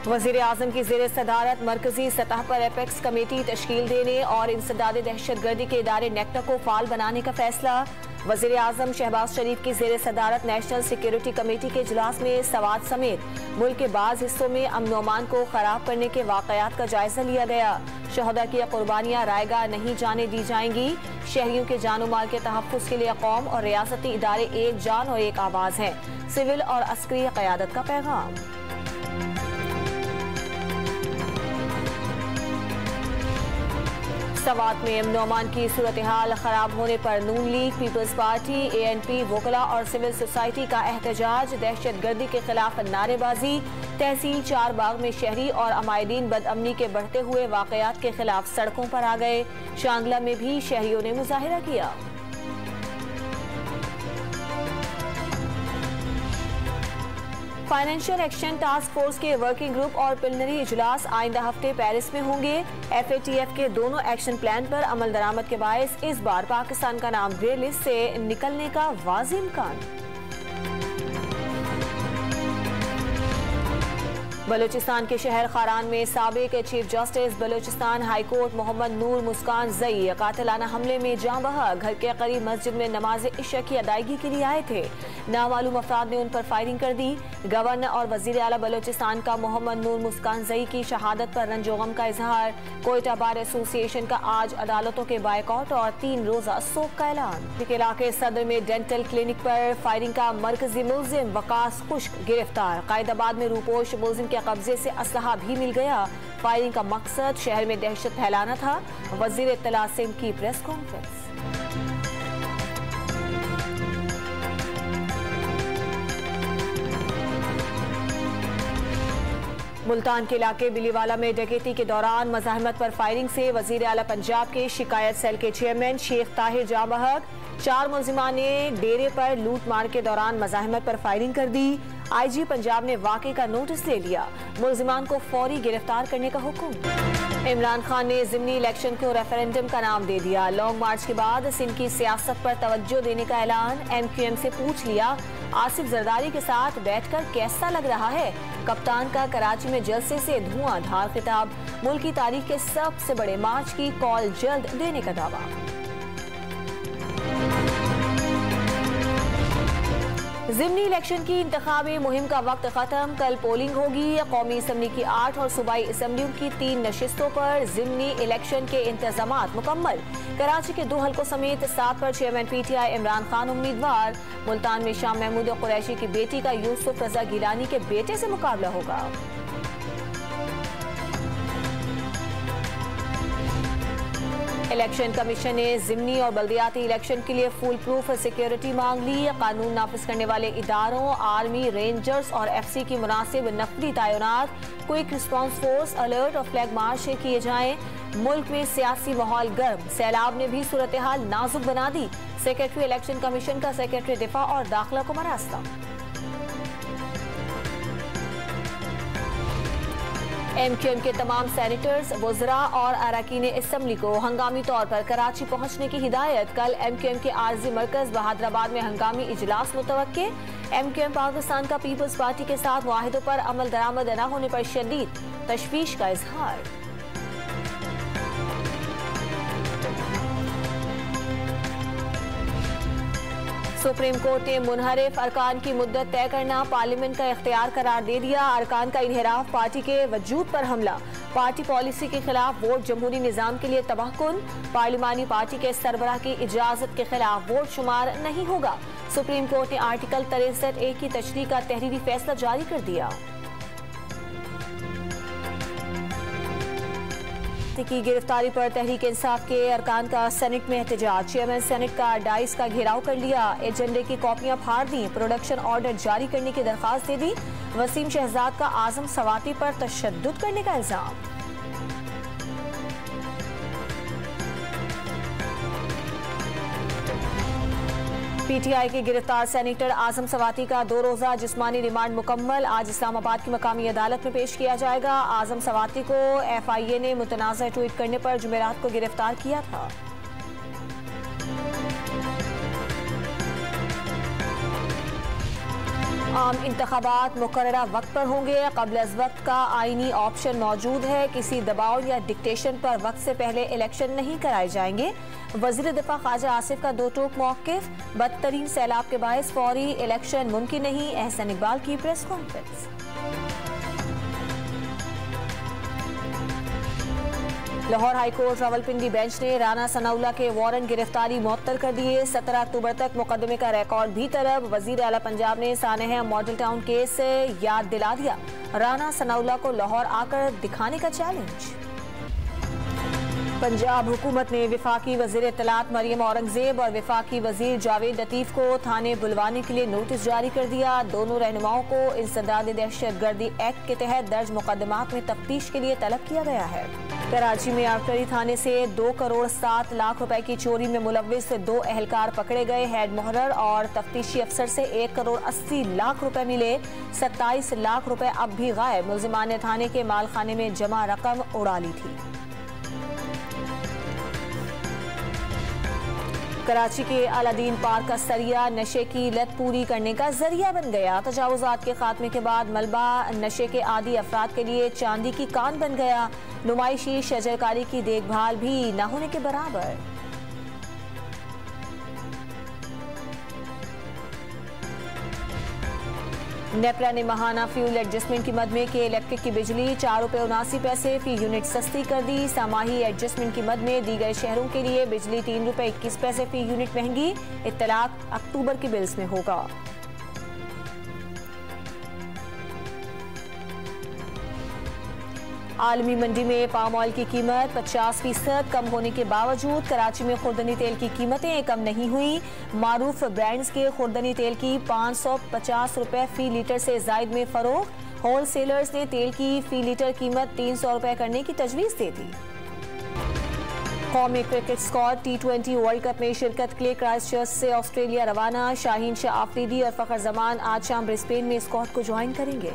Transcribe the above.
वज़ीर आज़म की ज़ेर सदारत मरकजी सतह पर एपेक्स कमेटी तश्कील देने और इंसदाद दहशतगर्दी के इदारे नेक्टा को फाल बनाने का फैसला। वज़ीर आज़म शहबाज शरीफ की ज़ेर सदारत नेशनल सिक्योरिटी कमेटी के इजलास में सवात समेत मुल्क के बाज़ हिस्सों में अमन व अमान को खराब करने के वाक़यात का जायजा लिया गया। शहदा की कुर्बानियाँ रायगा नहीं जाने दी जाएंगी। शहरियों के जानो माल के तहफ़्फ़ुज़ के लिए कौम और रियासती इदारे एक जान और एक आवाज़ हैं। सिविल और अस्करी क़यादत का पैगाम। सवात में अमन अमान की सूरत हाल खराब होने पर नून लीग, पीपल्स पार्टी, ANP, वोकला और सिविल सोसाइटी का एहतजाज। दहशतगर्दी के खिलाफ नारेबाजी। तहसील चारबाग में शहरी और अमायदीन बदअमनी के बढ़ते हुए वाकयात के खिलाफ सड़कों पर आ गए। शांगला में भी शहरियों ने मुजाहिरा किया। फाइनेंशियल एक्शन टास्क फोर्स के वर्किंग ग्रुप और प्रिलिमिनरी इजलास आइंदा हफ्ते पेरिस में होंगे। FATF के दोनों एक्शन प्लान पर अमल दरामद के बायस इस बार पाकिस्तान का नाम ग्रे लिस्ट से निकलने का वाज़ेह इम्कान। बलूचिस्तान के शहर खारान में साबिक chief justice Balochistan high court Mohammad Noor Muskanzai कातिलाना हमले में जाँ बहक। घर के करीब मस्जिद में नमाज इशा की अदायगी के लिए आए थे। नामालूम अफराद ने उन पर फायरिंग कर दी। गवर्नर और वजीर आला बलूचिस्तान का मोहम्मद नूर मुस्कान जई की शहादत पर रंजोगम का इजहार। कोयटा बार एसोसिएशन का आज अदालतों के बायकॉट और 3 रोजा सोक का ऐलान। इलाके सदर में डेंटल क्लिनिक पर फायरिंग का मरकजी मुलजिम वकास खुश्क गिरफ्तार। कायदाबाद में रूपोश मुलजिम के कब्जे से असलहा भी मिल गया। फायरिंग का मकसद शहर में दहशत फैलाना था। वजीर इत्तला सिंह की प्रेस कॉन्फ्रेंस। मुल्तान के इलाके बिलीवाला में डकैती के दौरान मज़ाहमत पर फायरिंग से वजीर आला पंजाब के शिकायत सेल के चेयरमैन शेख ताहिर जाँ बहक। 4 मुलजिमान ने डेरे पर लूट मार के दौरान मज़ाहमत पर फायरिंग कर दी। IG पंजाब ने वाक़े का नोटिस ले लिया। मुलजिमान को फौरी गिरफ्तार करने का हुक्म। इमरान खान ने ज़िमनी इलेक्शन को रेफरेंडम का नाम दे दिया। लॉन्ग मार्च के बाद सिंध की सियासत पर तवज्जो देने का ऐलान। MQM से पूछ लिया आसिफ जरदारी के साथ बैठकर कैसा लग रहा है। कप्तान का कराची में जलसे से धुआंधार खिताब। मुल्क की तारीख के सबसे बड़े मार्च की कॉल जल्द देने का दावा। ज़िमनी इलेक्शन की इंतखाबी मुहिम का वक्त खत्म। कल पोलिंग होगी। कौमी असम्बली की 8 और सूबाई असम्बलियों की 3 नशिस्तों पर ज़िमनी इलेक्शन के इंतजामात मुकम्मल। कराची के 2 हल्कों समेत 7 पर चेयरमैन PTI इमरान खान उम्मीदवार। मुल्तान में शाह महमूद कुरैशी की बेटी का यूसुफ रजा गिलानी के बेटे से मुकाबला होगा। इलेक्शन कमीशन ने ज़िमनी और बल्दियाती इलेक्शन के लिए फुल प्रूफ सिक्योरिटी मांग ली। कानून नाफिज करने वाले इदारों, आर्मी, रेंजर्स और FC की मुनासिब नफरी तैनात। क्विक रिस्पांस फोर्स, अलर्ट और फ्लैग मार्च किए जाएं। मुल्क में सियासी माहौल गर्म। सैलाब ने भी सूरत हाल नाजुक बना दी। सेक्रेटरी इलेक्शन कमीशन का सेक्रेटरी दिफा और दाखिला को मरास्ता। MQM के तमाम सेनेटर्स, वज़रा और अरकान असम्बली को हंगामी तौर पर कराची पहुंचने की हिदायत। कल MQM के आर्जी मरकज बहादराबाद में हंगामी इजलास मुतवक्के। MQM पाकिस्तान का पीपल्स पार्टी के साथ मुआहिदों पर अमल दरामद न होने पर शदीद तशवीश का इजहार। सुप्रीम कोर्ट ने मुनहरिफ अरकान की मुद्दत तय करना पार्लियामेंट का इख्तियार करार दे दिया। अरकान का इन्हिराफ पार्टी के वजूद पर हमला। पार्टी पॉलिसी के खिलाफ वोट जमहूरी निजाम के लिए तबाहकुन। पार्लिमानी पार्टी के सरबराह की इजाजत के खिलाफ वोट शुमार नहीं होगा। सुप्रीम कोर्ट ने आर्टिकल 63A की तशरीह का तहरीरी फैसला जारी कर दिया। की गिरफ्तारी पर तहरीक इंसाफ के अरकान का सेनेट में एहतजाज। चेयरमैन सेनेट का डाइस का घेराव कर लिया। एजेंडे की कॉपियां फाड़ दी। प्रोडक्शन ऑर्डर जारी करने की दरखास्त दे दी। वसीम शहजाद का आजम सवाती पर तशद्दुद करने का इल्जाम। PTI के गिरफ्तार सेनेटर आजम सवाती का 2 रोजा जिस्मानी रिमांड मुकम्मल। आज इस्लामाबाद की मकामी अदालत में पेश किया जाएगा। आजम सवाती को FIA ने मुतनाज़ा ट्वीट करने पर जुमेरात को गिरफ्तार किया था। आम इंतखाबात मुकर्ररा वक्त पर होंगे। क़ब्ल अज़ वक्त का आईनी ऑप्शन मौजूद है। किसी दबाव या डिक्टेशन पर वक्त से पहले इलेक्शन नहीं कराए जाएंगे। वज़ीर दिफा ख्वाजा आसिफ का दो टोक मौक़िफ़। बदतरीन सैलाब के बायस फौरी इलेक्शन मुमकिन नहीं। एहसन इकबाल की press conference. Lahore high court Rawalpindi bench ने राना सनाउल्लाह के वारंट गिरफ्तारी मुअत्तल कर दिए। 17 अक्टूबर तक मुकदमे का रिकॉर्ड भी तलब। वजीर आला पंजाब ने सानेहा मॉडल टाउन केस याद दिला दिया। राना सनाउल्लाह को लाहौर आकर दिखाने का चैलेंज। पंजाब हुकूमत ने विफाकी वजीर इत्तलात मरियम औरंगजेब और विफाकी वजीर जावेद लतीफ को थाने बुलवाने के लिए नोटिस जारी कर दिया। दोनों रहनुमाओं को इंसदाद दहशतगर्दी एक्ट के तहत दर्ज मुकदमात में तफ्तीश के लिए तलब किया गया है। कराची में आबकारी थाने से 2 करोड़ 7 लाख रुपए की चोरी में मुलव्विस 2 एहलकार पकड़े गए। हेड मोहर्रर और तफ्तीशी अफसर से 1 करोड़ 80 लाख रुपए मिले। 27 लाख रुपए अब भी गायब। मुलजिमान ने थाने के मालखाने में जमा रकम उड़ा ली थी। कराची के अलादीन पार्क का सरिया नशे की लत पूरी करने का जरिया बन गया। तजावुजात के खात्मे के बाद मलबा नशे के आदी अफराद के लिए चांदी की कान बन गया। नुमाइशी शजरकारी की देखभाल भी न होने के बराबर। नेपरा ने माहाना फ्यूल एडजस्टमेंट की मद में के इलेक्ट्रिक की बिजली 4 रुपये 79 पैसे फी यूनिट सस्ती कर दी। सामाही एडजस्टमेंट की मद में दीगर शहरों के लिए बिजली 3 रुपये 21 पैसे फी यूनिट महंगी। इत्तलाक अक्टूबर के बिल्स में होगा। आलमी मंडी में पाम ऑयल की कीमत 50% कम होने के बावजूद कराची में खुर्दनी तेल की कीमतें कम नहीं हुई। मारूफ ब्रांड्स के खुर्दनी तेल की 550 रुपए फी लीटर से जायद में फरोख्त। होल सेलर्स ने तेल की फी लीटर कीमत 300 रुपए करने की तजवीज़ दे दी। कौमी cricket squad T20 world cup में शिरकत के लिए क्राइस्टचर्च से ऑस्ट्रेलिया रवाना। शाहीन शाह आफरीदी और फखर जमान आज शाम ब्रिस्बेन में स्क्वाड को ज्वाइन करेंगे।